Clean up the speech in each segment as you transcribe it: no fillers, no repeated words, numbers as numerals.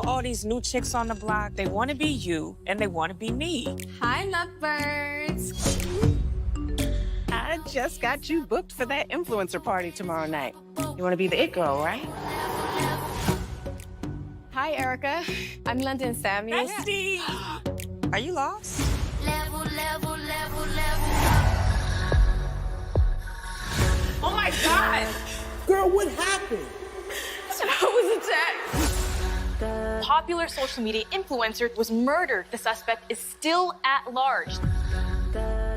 All these new chicks on the block, they want to be you and they want to be me. Hi, lovebirds. I just got you booked for that influencer party tomorrow night. You want to be the it girl, right? Hi, Erica. I'm London Samuels. Bestie! Are you lost? Level. Oh my God! Girl, what happened? I was attacked. Popular social media influencer was murdered. The suspect is still at large.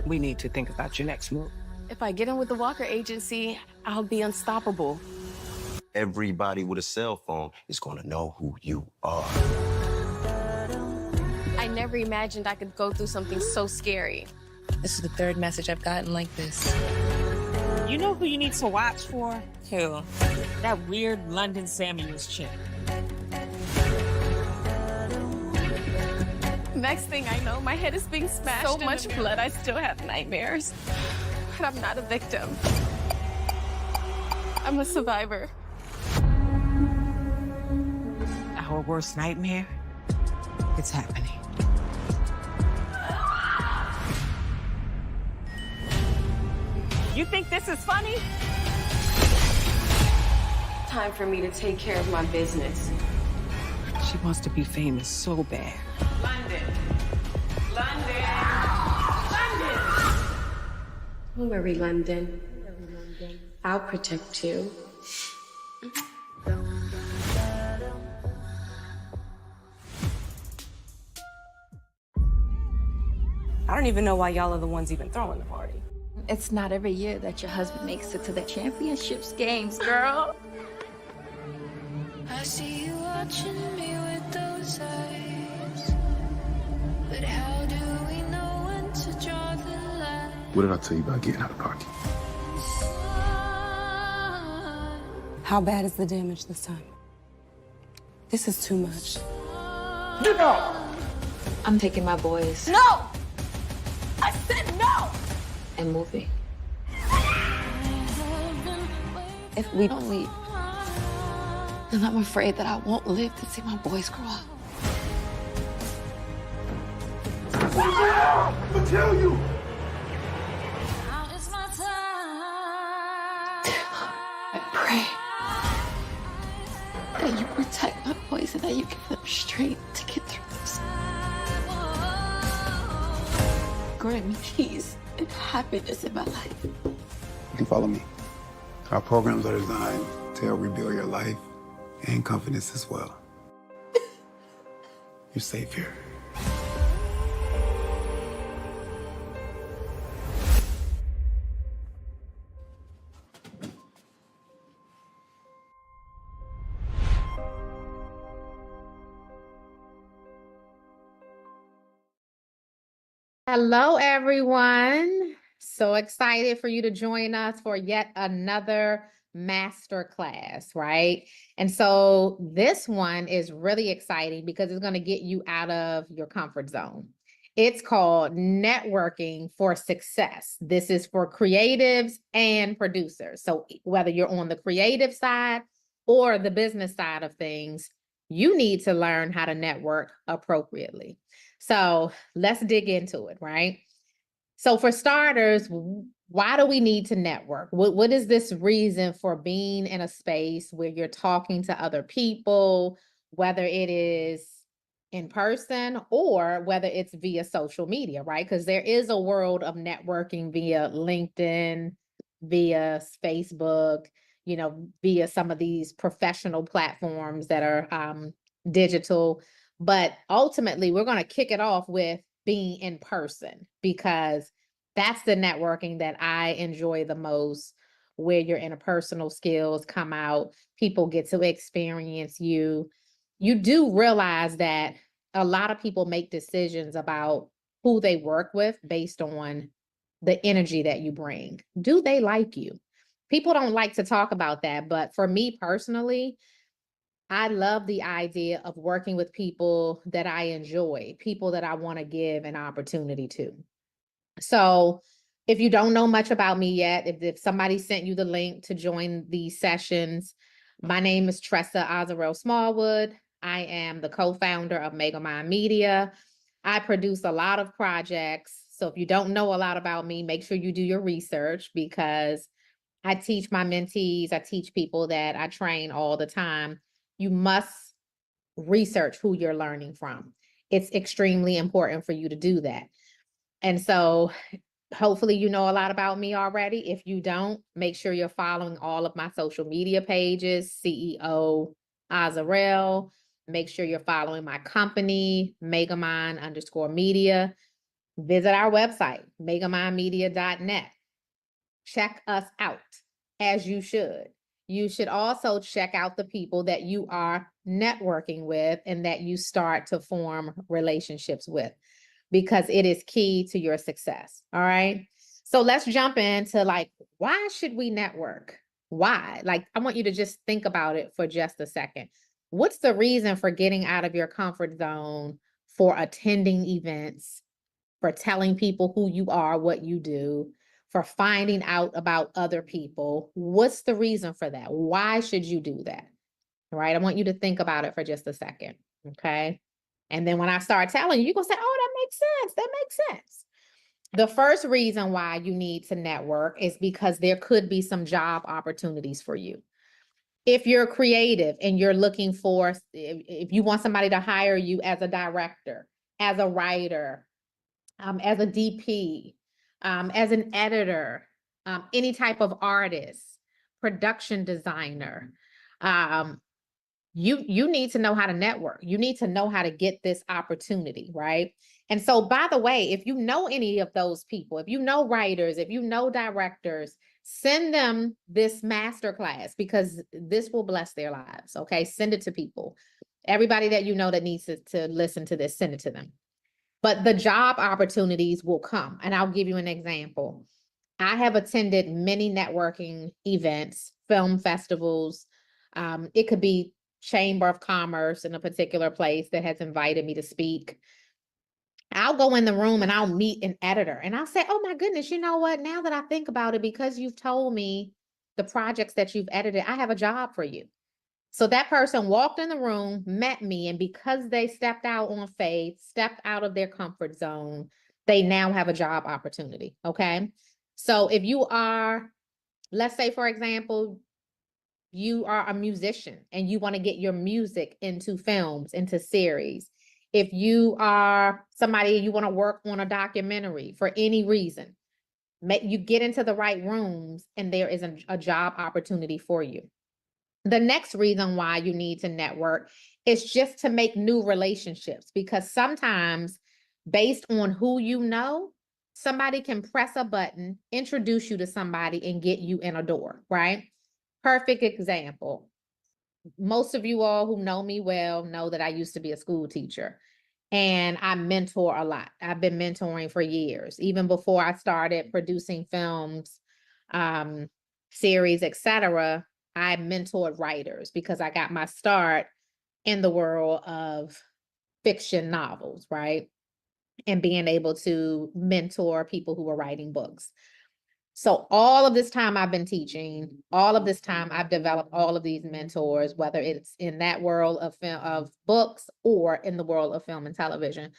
We need to think about your next move. If I get in with the Walker Agency, I'll be unstoppable. Everybody with a cell phone is gonna know who you are. I never imagined I could go through something so scary. This is the third message I've gotten like this. You know who you need to watch for? Who? That weird London Samuels chick. Next thing I know, my head is being smashed. So much blood, I still have nightmares. But I'm not a victim. I'm a survivor. Our worst nightmare? It's happening. You think this is funny? Time for me to take care of my business. She wants to be famous so bad. London. Don't worry, London. I'll protect you. I don't even know why y'all are the ones even throwing the party. It's not every year that your husband makes it to the championships games, girl. I see you watching me with those eyes. But how do we know when to draw the line? What did I tell you about getting out of pocket? How bad is the damage this time? This is too much. Get out! I'm taking my boys. No! I said no! And moving. If we don't leave, then I'm afraid that I won't live to see my boys grow up. I tell you! Now is my time. I pray that you protect my boys and that you give them strength to get through this. Grant me peace and happiness in my life. You can follow me. Our programs are designed to help rebuild your life and confidence as well. You're safe here. Hello, everyone. So excited for you to join us for yet another masterclass, right? And so this one is really exciting because it's going to get you out of your comfort zone. It's called Networking for Success. This is for creatives and producers. So whether you're on the creative side or the business side of things, you need to learn how to network appropriately. So let's dig into it, right? So for starters, why do we need to network? What is this reason for being in a space where you're talking to other people, whether it is in person or whether it's via social media, right? Because there is a world of networking via LinkedIn, via Facebook, via some of these professional platforms that are digital. But ultimately, we're going to kick it off with being in person because that's the networking that I enjoy the most, where your interpersonal skills come out, people get to experience you. You do realize that a lot of people make decisions about who they work with based on the energy that you bring. Do they like you? People don't like to talk about that, but for me personally, I love the idea of working with people that I enjoy, people that I want to give an opportunity to. So if you don't know much about me yet, if somebody sent you the link to join these sessions, my name is Tressa Azarel Smallwood. I am the co-founder of Megamind Media. I produce a lot of projects. So if you don't know a lot about me, make sure you do your research because I teach my mentees, I teach people that I train all the time. You must research who you're learning from. It's extremely important for you to do that. And so hopefully you know a lot about me already. If you don't, make sure you're following all of my social media pages, CEO Azarel. Make sure you're following my company, Megamind_media. Visit our website, megamindmedia.net. Check us out, as you should. You should also check out the people that you are networking with and that you start to form relationships with, because it is key to your success. All right. So let's jump into why should we network? Why? I want you to just think about it for just a second. What's the reason for getting out of your comfort zone, for attending events, for telling people who you are, what you do, for finding out about other people? What's the reason for that? Why should you do that? All right. I want you to think about it for just a second. Okay. And then when I start telling you, you're going to say, oh, that makes sense. That makes sense. The first reason why you need to network is because there could be some job opportunities for you. If you're creative and you're looking for, if you want somebody to hire you as a director, as a writer, as a DP, as an editor, any type of artist, production designer, you need to know how to network. You need to know how to get this opportunity, right? And so, by the way, if you know any of those people, if you know writers, if you know directors, send them this masterclass because this will bless their lives. Okay, send it to people. Everybody that you know that needs to listen to this, send it to them. But the job opportunities will come, and I'll give you an example. I have attended many networking events, film festivals. It could be Chamber of Commerce in a particular place that has invited me to speak. I'll go in the room and I'll meet an editor and I'll say, oh my goodness, you know what? Now that I think about it, because you've told me the projects that you've edited, I have a job for you. So that person walked in the room, met me, and because they stepped out on faith, stepped out of their comfort zone, they now have a job opportunity, okay? So if you are, let's say, for example, you are a musician and you want to get your music into films, into series. If you are somebody, you want to work on a documentary for any reason, you get into the right rooms and there is a job opportunity for you. The next reason why you need to network is just to make new relationships, because sometimes based on who you know, somebody can press a button, introduce you to somebody and get you in a door, right? Perfect example. Most of you all who know me well know that I used to be a school teacher. And I mentor a lot. I've been mentoring for years, even before I started producing films, series, etc. I mentored writers because I got my start in the world of fiction novels, right? And being able to mentor people who are writing books. So all of this time I've been teaching, all of this time I've developed all of these mentors, whether it's in that world of film, of books, or in the world of film and television.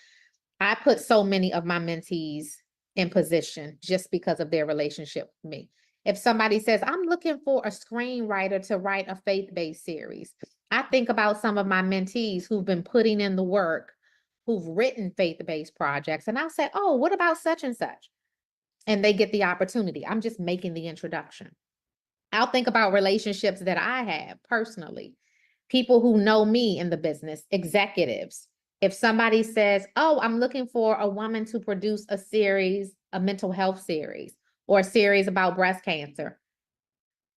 I put so many of my mentees in position just because of their relationship with me. If somebody says, I'm looking for a screenwriter to write a faith-based series, I think about some of my mentees who've been putting in the work, who've written faith-based projects, and I'll say, oh, what about such and such? And they get the opportunity. I'm just making the introduction. I'll think about relationships that I have personally, people who know me in the business, executives. If somebody says, oh, I'm looking for a woman to produce a series, a mental health series, or a series about breast cancer,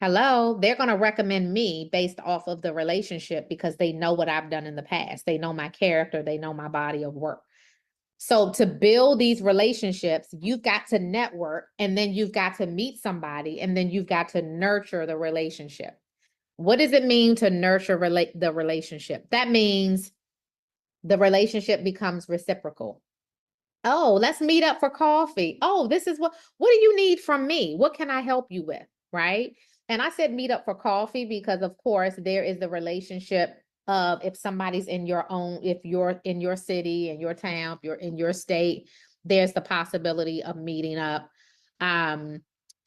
hello, they're going to recommend me based off of the relationship because they know what I've done in the past. They know my character, they know my body of work. So to build these relationships, you've got to network, and then you've got to meet somebody, and then you've got to nurture the relationship. What does it mean to nurture the relationship? That means the relationship becomes reciprocal. Oh, let's meet up for coffee. Oh, this is what do you need from me? What can I help you with? Right? And I said meet up for coffee because, of course, there is the relationship of if somebody's in your own, if you're in your city, in your town, if you're in your state, there's the possibility of meeting up.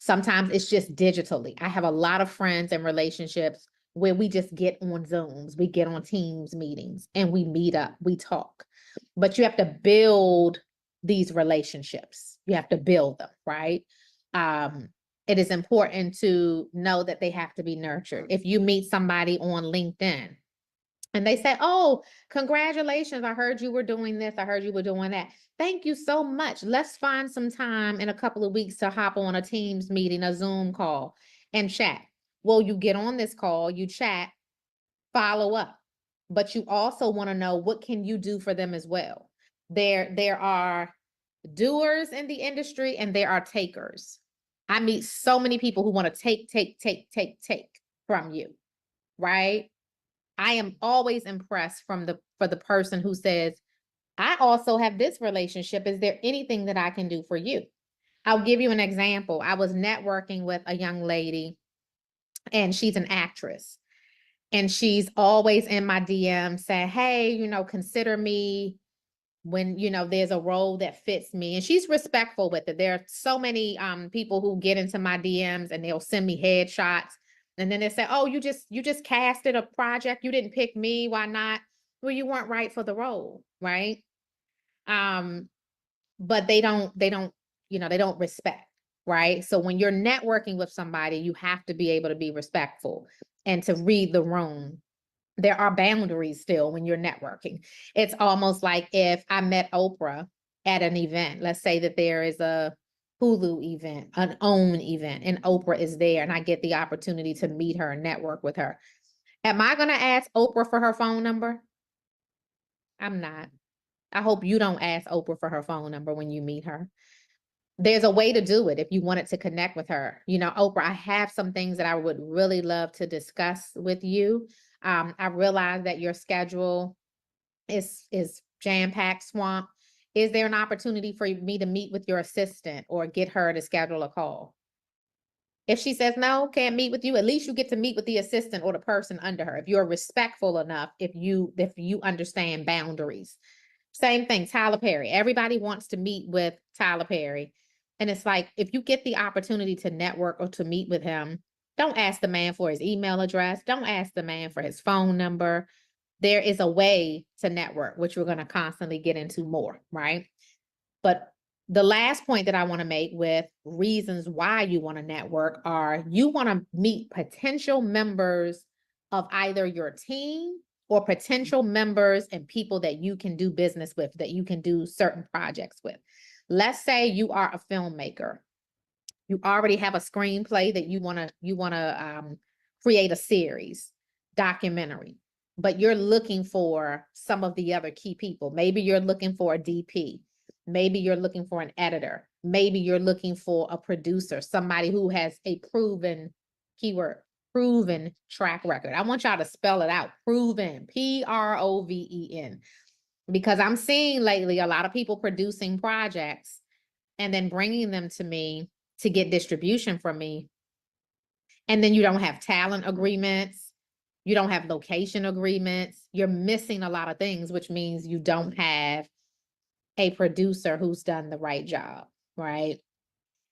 Sometimes it's just digitally. I have a lot of friends and relationships where we just get on Zooms, we get on Teams meetings, and we meet up, we talk. But you have to build these relationships. You have to build them, right? It is important to know that they have to be nurtured. If you meet somebody on LinkedIn and they say, oh, congratulations, I heard you were doing this, I heard you were doing that. Thank you so much. Let's find some time in a couple of weeks to hop on a Teams meeting, a Zoom call, and chat. Well, you get on this call, you chat, follow up, but you also want to know what can you do for them as well. There are doers in the industry and there are takers. I meet so many people who want to take from you, right? I am always impressed for the person who says, I also have this relationship. Is there anything that I can do for you? I'll give you an example. I was networking with a young lady and she's an actress. And she's always in my DM saying, hey, consider me when, there's a role that fits me. And she's respectful with it. There are so many people who get into my DMs and they'll send me headshots. And then they say, oh, you just casted a project. You didn't pick me. Why not? Well, you weren't right for the role, right? But they don't, they don't respect, right? So when you're networking with somebody, you have to be able to be respectful and to read the room. There are boundaries still when you're networking. It's almost like if I met Oprah at an event, let's say that there is a Hulu event, an OWN event, and Oprah is there and I get the opportunity to meet her and network with her. Am I going to ask Oprah for her phone number? I'm not. I hope you don't ask Oprah for her phone number when you meet her. There's a way to do it if you wanted to connect with her. Oprah, I have some things that I would really love to discuss with you. I realize that your schedule is jam-packed, swamp. Is there an opportunity for me to meet with your assistant or get her to schedule a call? If she says no, can't meet with you, at least you get to meet with the assistant or the person under her. If you're respectful enough, if you understand boundaries. Same thing, Tyler Perry. Everybody wants to meet with Tyler Perry. And it's like, if you get the opportunity to network or to meet with him, don't ask the man for his email address. Don't ask the man for his phone number. There is a way to network, which we're going to constantly get into more, right? But the last point that I want to make with reasons why you want to network are you want to meet potential members of either your team or potential members and people that you can do business with, that you can do certain projects with. Let's say you are a filmmaker. You already have a screenplay that you want to create a series, documentary. but you're looking for some of the other key people. Maybe you're looking for a DP. Maybe you're looking for an editor. Maybe you're looking for a producer, somebody who has a proven keyword, proven track record. I want y'all to spell it out, proven, Proven, because I'm seeing lately a lot of people producing projects and then bringing them to me to get distribution from me. And then you don't have talent agreements. You don't have location agreements. You're missing a lot of things, which means you don't have a producer who's done the right job, right?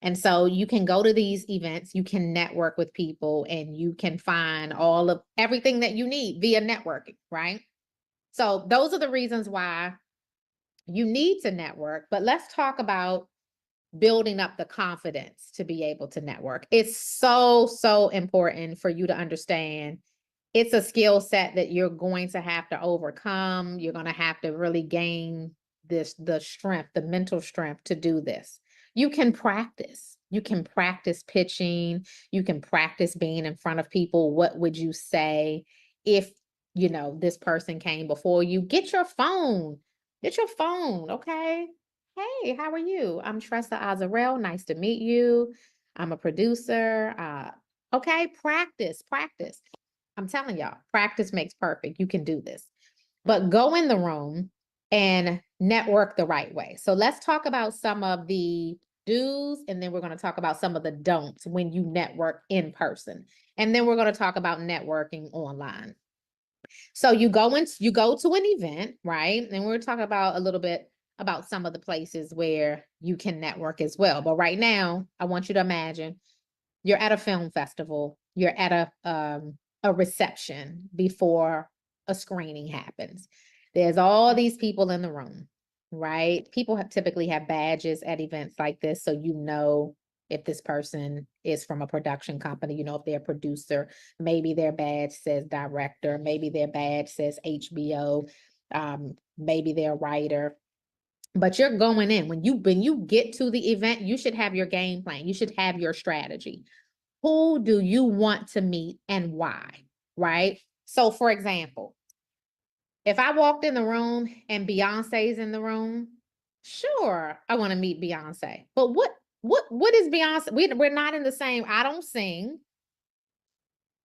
And so you can go to these events, you can network with people, and you can find all of everything that you need via networking, right? So those are the reasons why you need to network. But let's talk about building up the confidence to be able to network. It's so, so important for you to understand it's a skill set that you're going to have to overcome. You're going to have to really gain the strength, the mental strength to do this. You can practice. You can practice pitching. You can practice being in front of people. What would you say if, you know, this person came before you? Get your phone. Get your phone, okay? Hey, how are you? I'm Tressa Azarel. Nice to meet you. I'm a producer. Okay, practice. I'm telling y'all, practice makes perfect. You can do this. But go in the room and network the right way. So let's talk about some of the do's, and then we're going to talk about some of the don'ts when you network in person. And then we're going to talk about networking online. So you go to an event, right? And we're talking about a little bit about some of the places where you can network as well. But right now, I want you to imagine you're at a film festival, you're at a reception before a screening happens. There's all these people in the room, right? People typically have badges at events like this, so you know if this person is from a production company, you know if they're a producer, maybe their badge says director, maybe their badge says HBO, maybe they're a writer. But you're going in, when you get to the event, you should have your game plan. You should have your strategy. Who do you want to meet and why, right? So for example, if I walked in the room and Beyonce's in the room, sure, I want to meet Beyonce. But what is Beyonce? We're not in the same, I don't sing.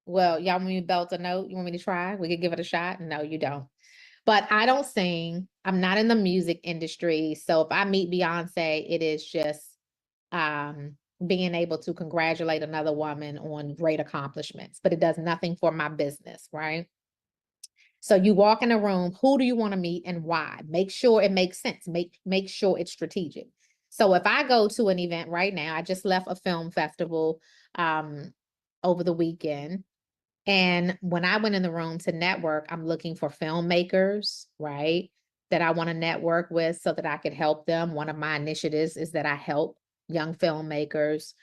Well, y'all want me to belt a note? You want me to try? We could give it a shot? No, you don't. But I don't sing. I'm not in the music industry. So if I meet Beyonce, it is just being able to congratulate another woman on great accomplishments, but it does nothing for my business, right? So you walk in a room, who do you want to meet and why? Make sure it makes sense. Make sure it's strategic. So if I go to an event right now, I just left a film festival over the weekend. And when I went in the room to network, I'm looking for filmmakers, right? That I want to network with so that I could help them. One of my initiatives is that I help young filmmakers,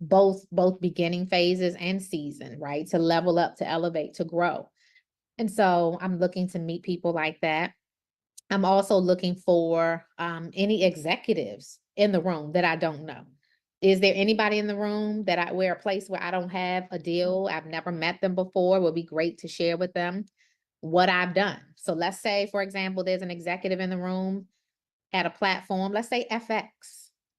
both beginning phases and season, right? To level up, to elevate, to grow. And so I'm looking to meet people like that. I'm also looking for any executives in the room that I don't know. Is there anybody in the room that where a place where I don't have a deal? I've never met them before. It would be great to share with them what I've done. So let's say, for example, there's an executive in the room at a platform, let's say FX,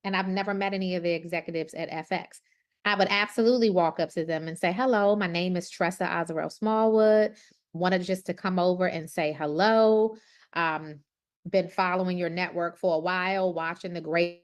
and I've never met any of the executives at FX. I would absolutely walk up to them and say, hello, my name is Tressa Azarel Smallwood. Wanted just to come over and say hello. Been following your network for a while, watching the great